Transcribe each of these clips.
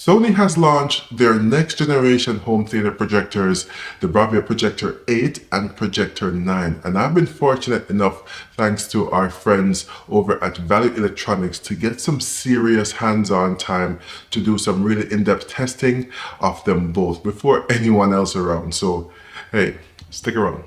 Sony has launched their next generation home theater projectors, the Bravia Projector 8 and Projector 9. And I've been fortunate enough, thanks to our friends over at Value Electronics, to get some serious hands-on time to do some really in-depth testing of them both before anyone else around. So, hey, stick around.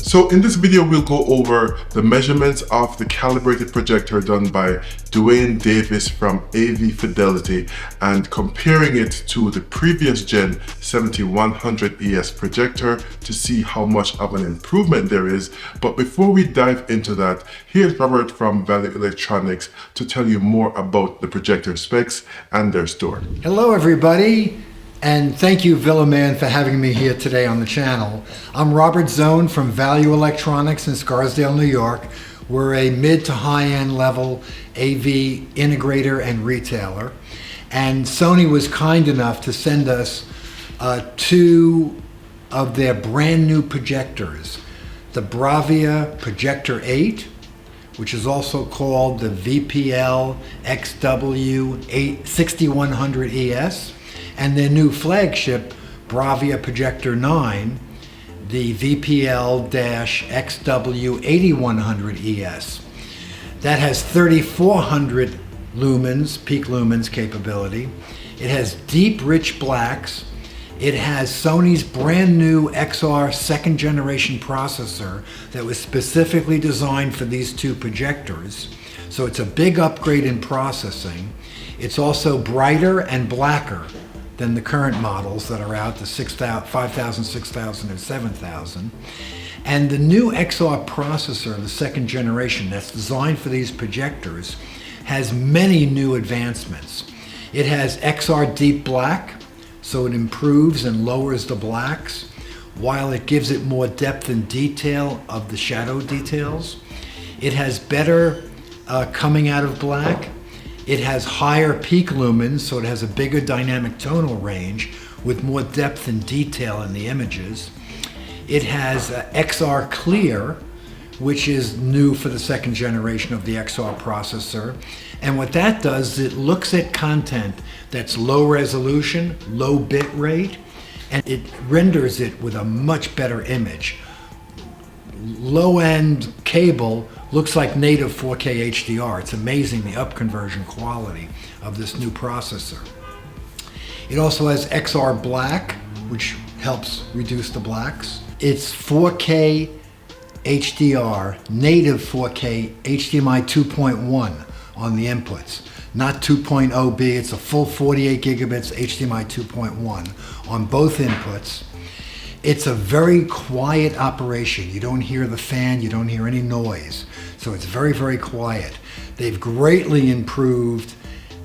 So in this video, we'll go over the measurements of the calibrated projector done by DeWayne Davis from AV Fidelity and comparing it to the previous gen 7100ES projector to see how much of an improvement there is. But before we dive into that, here's Robert from Value Electronics to tell you more about the projector specs and their store. Hello everybody. And thank you, Villaman, for having me here today on the channel. I'm Robert Zone from Value Electronics in Scarsdale, New York. We're a mid to high-end level AV integrator and retailer. And Sony was kind enough to send us two of their brand new projectors. The Bravia Projector 8, which is also called the VPL XW 6100ES. And their new flagship, Bravia Projector 9, the VPL-XW8100ES. That has 3400 lumens, peak lumens capability. It has deep, rich blacks. It has Sony's brand new XR second generation processor that was specifically designed for these two projectors. So it's a big upgrade in processing. It's also brighter and blacker than the current models that are out, the 5000, 6000, and 7000. And the new XR processor, the second generation that's designed for these projectors, has many new advancements. It has XR deep black, so it improves and lowers the blacks, while it gives it more depth and detail of the shadow details. It has better coming out of black. It has higher peak lumens, so it has a bigger dynamic tonal range with more depth and detail in the images. It has XR Clear, which is new for the second generation of the XR processor. And what that does is it looks at content that's low resolution, low bit rate, and it renders it with a much better image. Low-end cable looks like native 4K HDR. It's amazing the upconversion quality of this new processor. It also has XR Black, which helps reduce the blacks. It's 4K HDR, native 4K HDMI 2.1 on the inputs, not 2.0B. It's a full 48 gigabits HDMI 2.1 on both inputs. It's a very quiet operation. You don't hear the fan, you don't hear any noise. So it's very, very quiet. They've greatly improved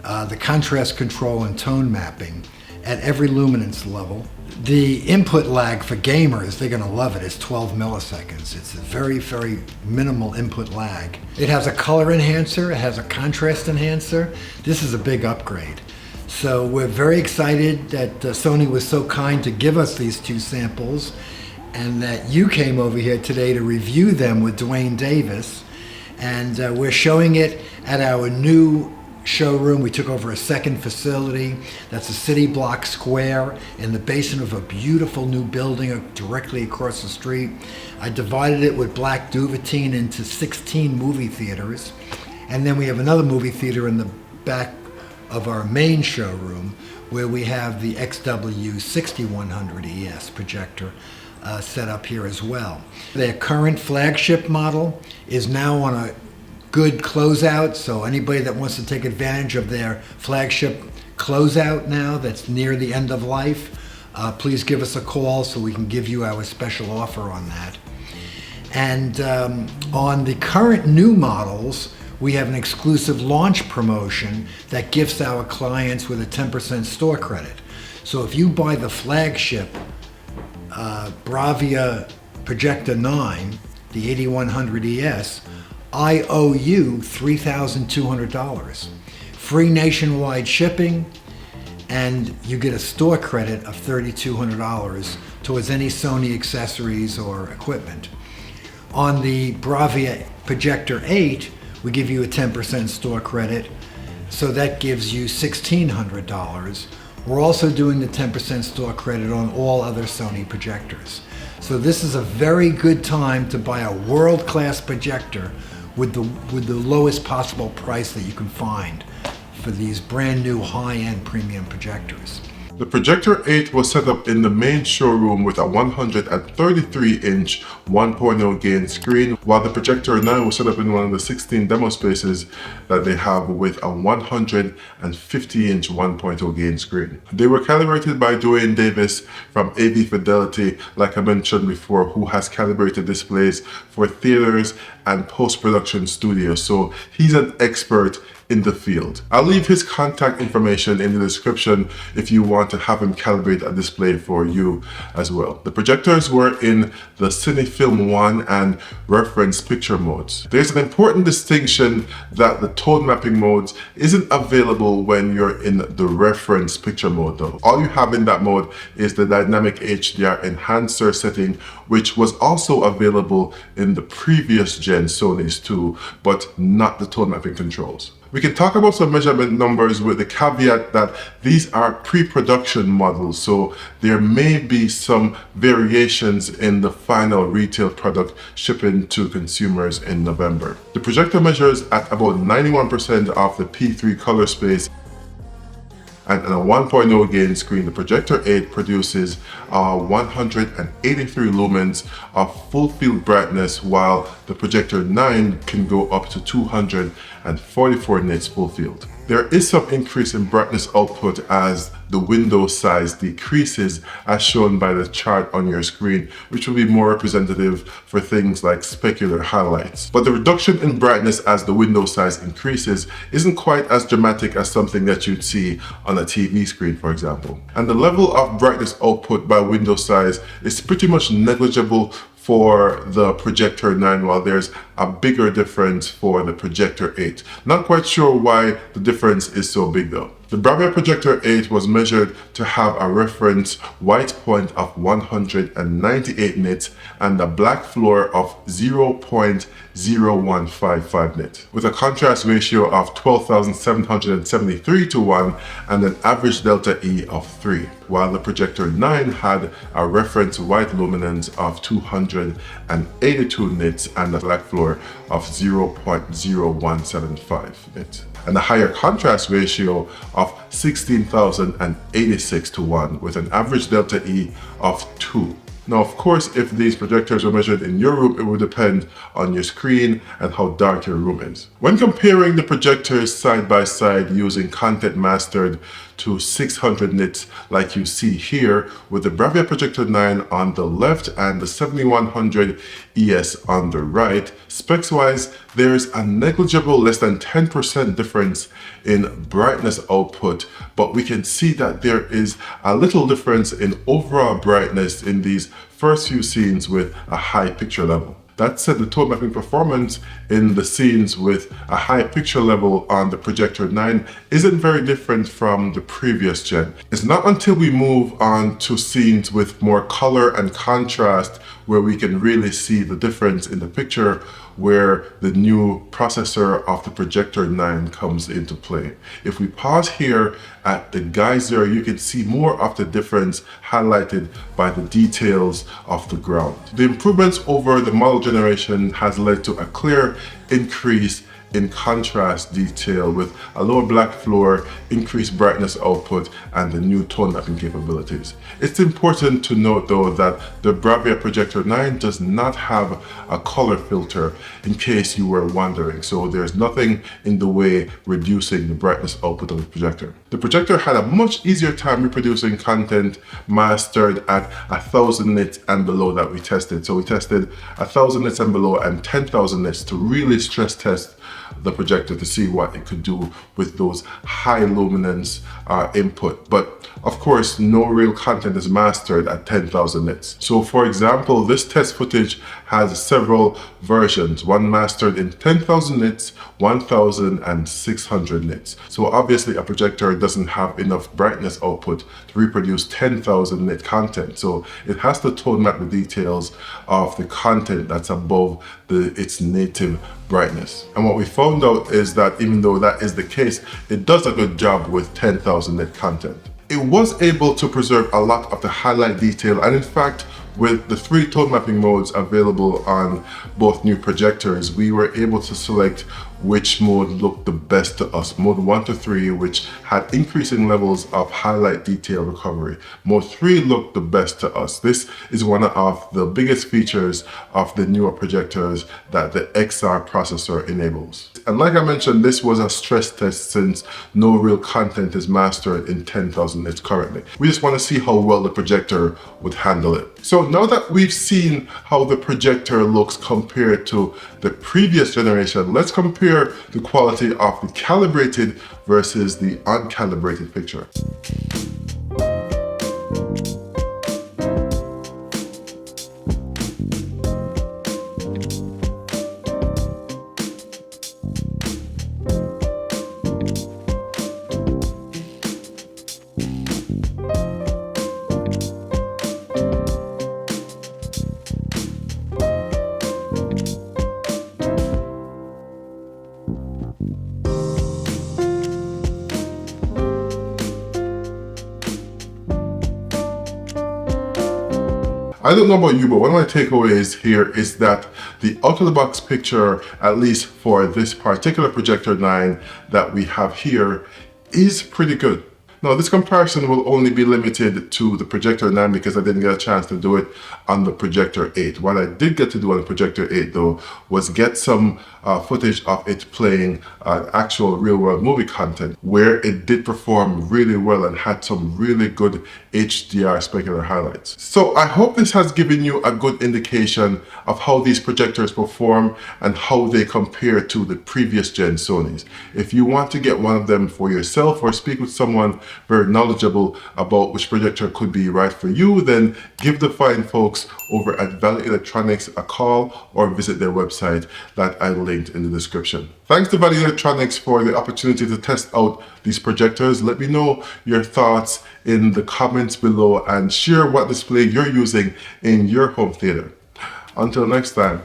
the contrast control and tone mapping at every luminance level. The input lag for gamers, they're gonna love it, it's 12 milliseconds. It's a very, very minimal input lag. It has a color enhancer, it has a contrast enhancer. This is a big upgrade. So we're very excited that Sony was so kind to give us these two samples and that you came over here today to review them with DeWayne Davis. And we're showing it at our new showroom. We took over a second facility. That's a city block square in the basement of a beautiful new building directly across the street. I divided it with Black Duvetine into 16 movie theaters. And then we have another movie theater in the back of our main showroom where we have the XW6100ES projector set up here as well. Their current flagship model is now on a good closeout, so anybody that wants to take advantage of their flagship closeout now that's near the end of life, please give us a call so we can give you our special offer on that. And on the current new models, we have an exclusive launch promotion that gifts our clients with a 10% store credit. So if you buy the flagship Bravia Projector 9, the 8100ES, I owe you $3,200. Free nationwide shipping, and you get a store credit of $3,200 towards any Sony accessories or equipment. On the Bravia Projector 8, we give you a 10% store credit. so that gives you $1,600. We're also doing the 10% store credit on all other Sony projectors. So this is a very good time to buy a world-class projector with the lowest possible price that you can find for these brand new high-end premium projectors. The Projector 8 was set up in the main showroom with a 133-inch 1.0 gain screen, while the Projector 9 was set up in one of the 16 demo spaces that they have with a 150-inch 1.0 gain screen. They were calibrated by DeWayne Davis from AV Fidelity, like I mentioned before, who has calibrated displays for theaters and post-production studios, so he's an expert in the field. I'll leave his contact information in the description if you want to have him calibrate a display for you as well. The projectors were in the Cinefilm 1 and reference picture modes. There's an important distinction that the tone mapping modes isn't available when you're in the reference picture mode though. All you have in that mode is the dynamic HDR enhancer setting, which was also available in the previous gen Sonys too, but not the tone mapping controls. We can talk about some measurement numbers with the caveat that these are pre-production models, so there may be some variations in the final retail product shipping to consumers in November. The projector measures at about 91% of the P3 color space, and on a 1.0 gain screen, the Projector 8 produces 183 lumens of full field brightness, while the Projector 9 can go up to 244 nits full field. There is some increase in brightness output as the window size decreases, as shown by the chart on your screen, which will be more representative for things like specular highlights. But the reduction in brightness as the window size increases isn't quite as dramatic as something that you'd see on a TV screen, for example. And the level of brightness output by window size is pretty much negligible for the Projector 9, while there's a bigger difference for the Projector 8. Not quite sure why the difference is so big though. The Bravia Projector 8 was measured to have a reference white point of 198 nits and a black floor of 0.0155 nit, with a contrast ratio of 12,773 to 1 and an average delta E of 3, while the Projector 9 had a reference white luminance of 282 nits and a black floor of 0.0175 nit, and a higher contrast ratio of 16,086 to 1 with an average delta E of 2. Now, of course, if these projectors were measured in your room, it would depend on your screen and how dark your room is. When comparing the projectors side by side using content mastered to 600 nits like you see here, with the Bravia Projector 9 on the left and the 7100 ES on the right, specs wise, there's a negligible less than 10% difference in brightness output, but we can see that there is a little difference in overall brightness in these first few scenes with a high picture level. That said, the tone mapping performance in the scenes with a high picture level on the Projector 9 isn't very different from the previous gen. It's not until we move on to scenes with more color and contrast where we can really see the difference in the picture, where the new processor of the Projector 9 comes into play. If we pause here at the geyser, you can see more of the difference highlighted by the details of the ground. The improvements over the model generation has led to a clear increase in contrast detail with a lower black floor, increased brightness output, and the new tone mapping capabilities. It's important to note though that the Bravia Projector 9 does not have a color filter, in case you were wondering, so there's nothing in the way reducing the brightness output of the projector. The projector had a much easier time reproducing content mastered at 1000 nits and below that we tested. So we tested 1000 nits and below and 10,000 nits to really stress test the projector to see what it could do with those high luminance input. But of course, no real content is mastered at 10,000 nits. So for example, this test footage has several versions, one mastered in 10,000 nits, 1,000 and 600 nits. So obviously a projector doesn't have enough brightness output to reproduce 10,000 nit content. So it has to tone map the details of the content that's above the its native brightness. And what we found out is that even though that is the case, it does a good job with 10,000 nit content. It was able to preserve a lot of the highlight detail, and in fact, with the 3 tone mapping modes available on both new projectors, we were able to select which mode looked the best to us. Mode 1 to 3, which had increasing levels of highlight detail recovery. Mode 3 looked the best to us. This is one of the biggest features of the newer projectors that the XR processor enables. And like I mentioned, this was a stress test since no real content is mastered in 10,000 nits currently. We just want to see how well the projector would handle it. So now that we've seen how the projector looks compared to the previous generation, let's compare the quality of the calibrated versus the uncalibrated picture. I don't know about you, but one of my takeaways here is that the out-of-the-box picture, at least for this particular Projector 9 that we have here, is pretty good. Now, this comparison will only be limited to the Projector 9 because I didn't get a chance to do it on the Projector 8. What I did get to do on the Projector 8 though was get some footage of it playing actual real-world movie content where it did perform really well and had some really good HDR specular highlights. So I hope this has given you a good indication of how these projectors perform and how they compare to the previous gen Sonys. If you want to get one of them for yourself or speak with someone very knowledgeable about which projector could be right for you, then give the fine folks over at Valley Electronics a call or visit their website that I linked in the description. Thanks to Valley Electronics for the opportunity to test out these projectors. Let me know your thoughts in the comments below and share what display you're using in your home theater. Until next time,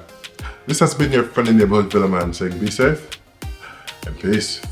this has been your friendly neighborhood villain man saying be safe and peace.